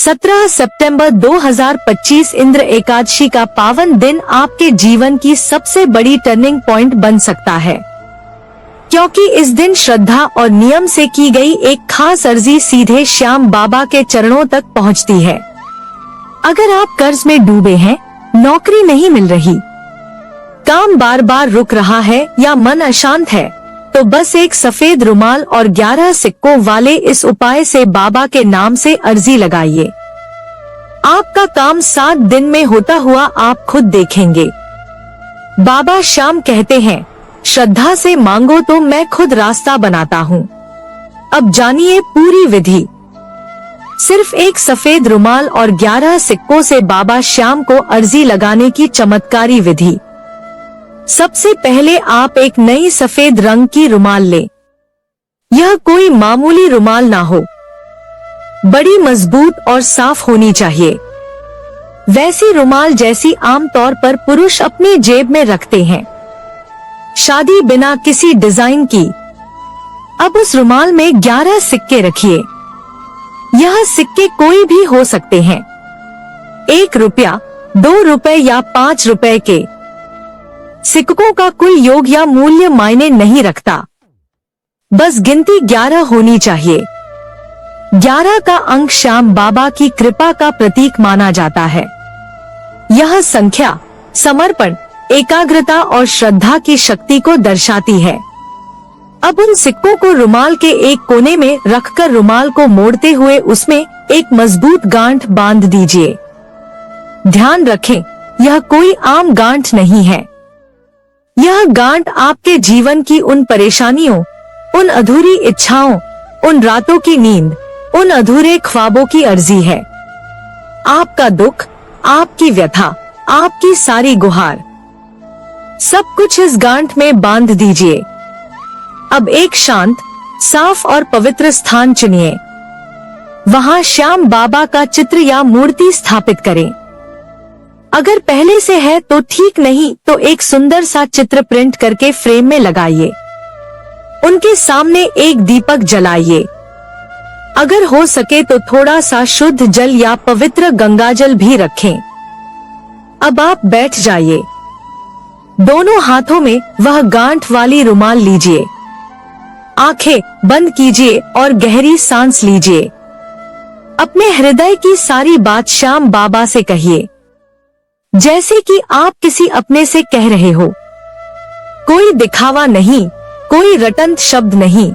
17 सितंबर 2025 इंद्र एकादशी का पावन दिन आपके जीवन की सबसे बड़ी टर्निंग पॉइंट बन सकता है, क्योंकि इस दिन श्रद्धा और नियम से की गई एक खास अर्जी सीधे श्याम बाबा के चरणों तक पहुंचती है। अगर आप कर्ज में डूबे हैं, नौकरी नहीं मिल रही, काम बार बार रुक रहा है या मन अशांत है, तो बस एक सफेद रुमाल और 11 सिक्कों वाले इस उपाय से बाबा के नाम से अर्जी लगाइए। आपका काम 7 दिन में होता हुआ आप खुद देखेंगे। बाबा श्याम कहते हैं, श्रद्धा से मांगो तो मैं खुद रास्ता बनाता हूँ। अब जानिए पूरी विधि। सिर्फ एक सफेद रुमाल और 11 सिक्कों से बाबा श्याम को अर्जी लगाने की चमत्कारी विधि। सबसे पहले आप एक नई सफेद रंग की रुमाल लें। यह कोई मामूली रुमाल ना हो, बड़ी मजबूत और साफ होनी चाहिए। वैसी रुमाल जैसी आमतौर पर पुरुष अपनी जेब में रखते हैं, शादी बिना किसी डिजाइन की। अब उस रुमाल में 11 सिक्के रखिए। यह सिक्के कोई भी हो सकते हैं, 1 रुपया, 2 रुपए या 5 रुपए के। सिक्कों का कोई योग या मूल्य मायने नहीं रखता, बस गिनती 11 होनी चाहिए। 11 का अंक श्याम बाबा की कृपा का प्रतीक माना जाता है। यह संख्या समर्पण, एकाग्रता और श्रद्धा की शक्ति को दर्शाती है। अब उन सिक्कों को रुमाल के एक कोने में रखकर रुमाल को मोड़ते हुए उसमें एक मजबूत गांठ बांध दीजिए। ध्यान रखें, यह कोई आम गांठ नहीं है। यह गांठ आपके जीवन की उन परेशानियों, उन अधूरी इच्छाओं, उन रातों की नींद, उन अधूरे ख्वाबों की अर्जी है। आपका दुख, आपकी व्यथा, आपकी सारी गुहार, सब कुछ इस गांठ में बांध दीजिए। अब एक शांत, साफ और पवित्र स्थान चुनिए। वहां श्याम बाबा का चित्र या मूर्ति स्थापित करें। अगर पहले से है तो ठीक, नहीं तो एक सुंदर सा चित्र प्रिंट करके फ्रेम में लगाइए। उनके सामने एक दीपक जलाइए। अगर हो सके तो थोड़ा सा शुद्ध जल या पवित्र गंगाजल भी रखें। अब आप बैठ जाइए। दोनों हाथों में वह गांठ वाली रुमाल लीजिए। आंखें बंद कीजिए और गहरी सांस लीजिए। अपने हृदय की सारी बात श्याम बाबा से कहिए, जैसे कि आप किसी अपने से कह रहे हो। कोई दिखावा नहीं, कोई रटंत शब्द नहीं,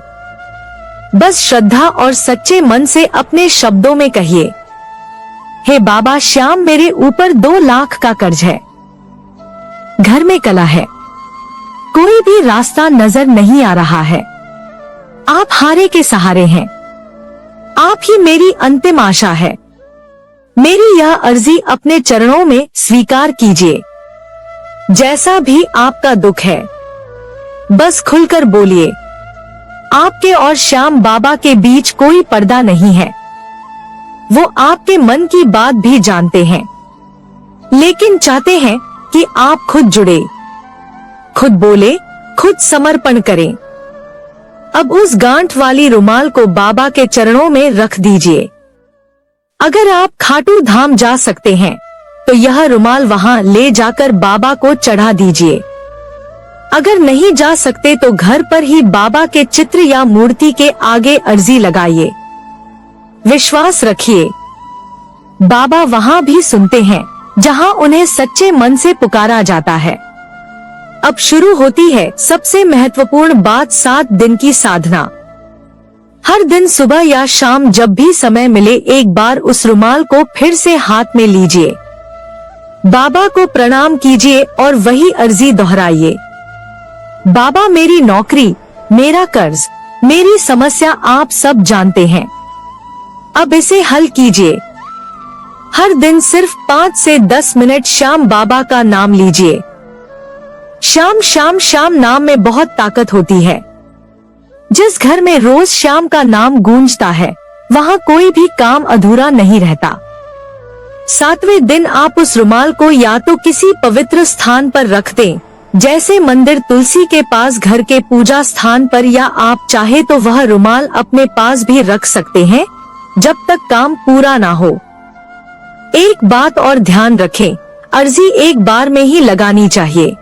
बस श्रद्धा और सच्चे मन से अपने शब्दों में कहिए, हे बाबा श्याम, मेरे ऊपर 2 लाख का कर्ज है, घर में कलह है, कोई भी रास्ता नजर नहीं आ रहा है, आप हारे के सहारे हैं, आप ही मेरी अंतिम आशा है। मेरी यह अर्जी अपने चरणों में स्वीकार कीजिए। जैसा भी आपका दुख है, बस खुलकर बोलिए। आपके और श्याम बाबा के बीच कोई पर्दा नहीं है। वो आपके मन की बात भी जानते हैं, लेकिन चाहते हैं कि आप खुद जुड़े, खुद बोले, खुद समर्पण करें। अब उस गांठ वाली रुमाल को बाबा के चरणों में रख दीजिए। अगर आप खाटू धाम जा सकते हैं तो यह रुमाल वहां ले जाकर बाबा को चढ़ा दीजिए। अगर नहीं जा सकते तो घर पर ही बाबा के चित्र या मूर्ति के आगे अर्जी लगाइए। विश्वास रखिए, बाबा वहां भी सुनते हैं जहां उन्हें सच्चे मन से पुकारा जाता है। अब शुरू होती है सबसे महत्वपूर्ण बात, 7 दिन की साधना। हर दिन सुबह या शाम जब भी समय मिले, एक बार उस रुमाल को फिर से हाथ में लीजिए। बाबा को प्रणाम कीजिए और वही अर्जी दोहराइए। बाबा, मेरी नौकरी, मेरा कर्ज, मेरी समस्या आप सब जानते हैं। अब इसे हल कीजिए। हर दिन सिर्फ 5 से 10 मिनट श्याम बाबा का नाम लीजिए। श्याम श्याम श्याम नाम में बहुत ताकत होती है। जिस घर में रोज श्याम का नाम गूंजता है, वहां कोई भी काम अधूरा नहीं रहता। 7वें दिन आप उस रुमाल को या तो किसी पवित्र स्थान पर रख दें, जैसे मंदिर, तुलसी के पास, घर के पूजा स्थान पर, या आप चाहे तो वह रुमाल अपने पास भी रख सकते हैं जब तक काम पूरा ना हो। एक बात और ध्यान रखें, अर्जी एक बार में ही लगानी चाहिए।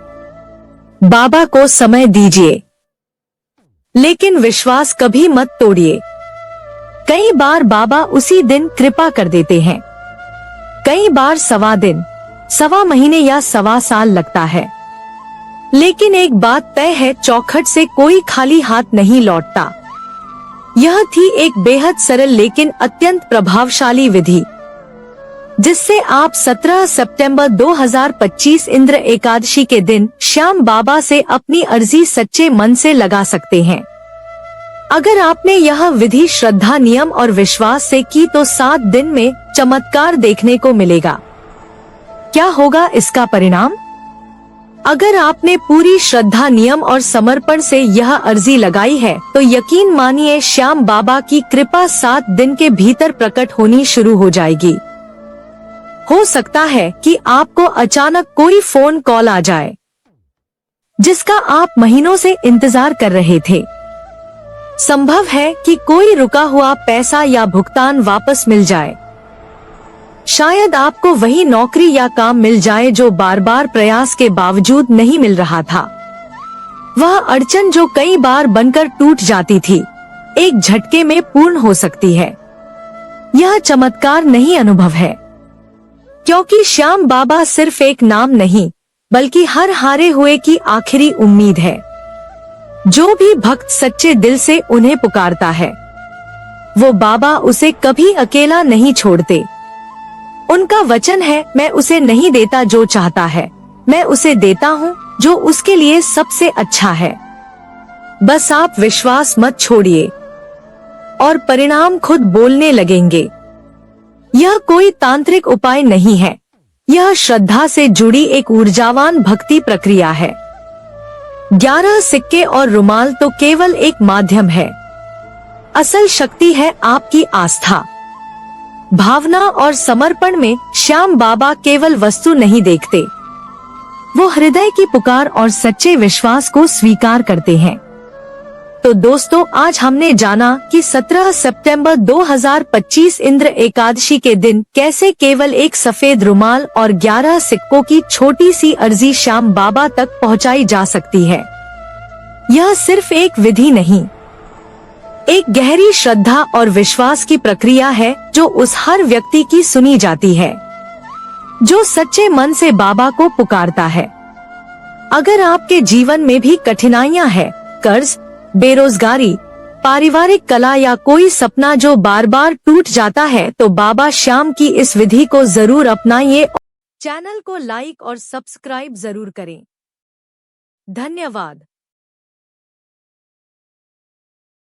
बाबा को समय दीजिए, लेकिन विश्वास कभी मत तोड़िए। कई बार बाबा उसी दिन कृपा कर देते हैं, कई बार सवा दिन, सवा महीने या सवा साल लगता है। लेकिन एक बात तय है, चौखट से कोई खाली हाथ नहीं लौटता। यह थी एक बेहद सरल लेकिन अत्यंत प्रभावशाली विधि, जिससे आप 17 सितंबर 2025 इंद्र एकादशी के दिन श्याम बाबा से अपनी अर्जी सच्चे मन से लगा सकते हैं। अगर आपने यह विधि श्रद्धा, नियम और विश्वास से की तो 7 दिन में चमत्कार देखने को मिलेगा। क्या होगा इसका परिणाम? अगर आपने पूरी श्रद्धा, नियम और समर्पण से यह अर्जी लगाई है तो यकीन मानिए श्याम बाबा की कृपा 7 दिन के भीतर प्रकट होनी शुरू हो जाएगी। हो सकता है कि आपको अचानक कोई फोन कॉल आ जाए जिसका आप महीनों से इंतजार कर रहे थे। संभव है कि कोई रुका हुआ पैसा या भुगतान वापस मिल जाए। शायद आपको वही नौकरी या काम मिल जाए जो बार बार प्रयास के बावजूद नहीं मिल रहा था। वह अड़चन जो कई बार बनकर टूट जाती थी, एक झटके में पूर्ण हो सकती है। यह चमत्कार नहीं, अनुभव है, क्योंकि श्याम बाबा सिर्फ एक नाम नहीं बल्कि हर हारे हुए की आखिरी उम्मीद है। जो भी भक्त सच्चे दिल से उन्हें पुकारता है, वो बाबा उसे कभी अकेला नहीं छोड़ते। उनका वचन है, मैं उसे नहीं देता जो चाहता है, मैं उसे देता हूँ जो उसके लिए सबसे अच्छा है। बस आप विश्वास मत छोड़िए और परिणाम खुद बोलने लगेंगे। यह कोई तांत्रिक उपाय नहीं है, यह श्रद्धा से जुड़ी एक ऊर्जावान भक्ति प्रक्रिया है। 11 सिक्के और रुमाल तो केवल एक माध्यम है। असल शक्ति है आपकी आस्था, भावना और समर्पण में। श्याम बाबा केवल वस्तु नहीं देखते, वो हृदय की पुकार और सच्चे विश्वास को स्वीकार करते हैं। तो दोस्तों, आज हमने जाना कि 17 सितंबर 2025 इंद्र एकादशी के दिन कैसे केवल एक सफेद रुमाल और 11 सिक्कों की छोटी सी अर्जी श्याम बाबा तक पहुंचाई जा सकती है। यह सिर्फ एक विधि नहीं, एक गहरी श्रद्धा और विश्वास की प्रक्रिया है जो उस हर व्यक्ति की सुनी जाती है जो सच्चे मन से बाबा को पुकारता है। अगर आपके जीवन में भी कठिनाइयां हैं, कर्ज, बेरोजगारी, पारिवारिक कला या कोई सपना जो बार बार टूट जाता है, तो बाबा श्याम की इस विधि को जरूर अपनाइए। चैनल को लाइक और सब्सक्राइब जरूर करें। धन्यवाद।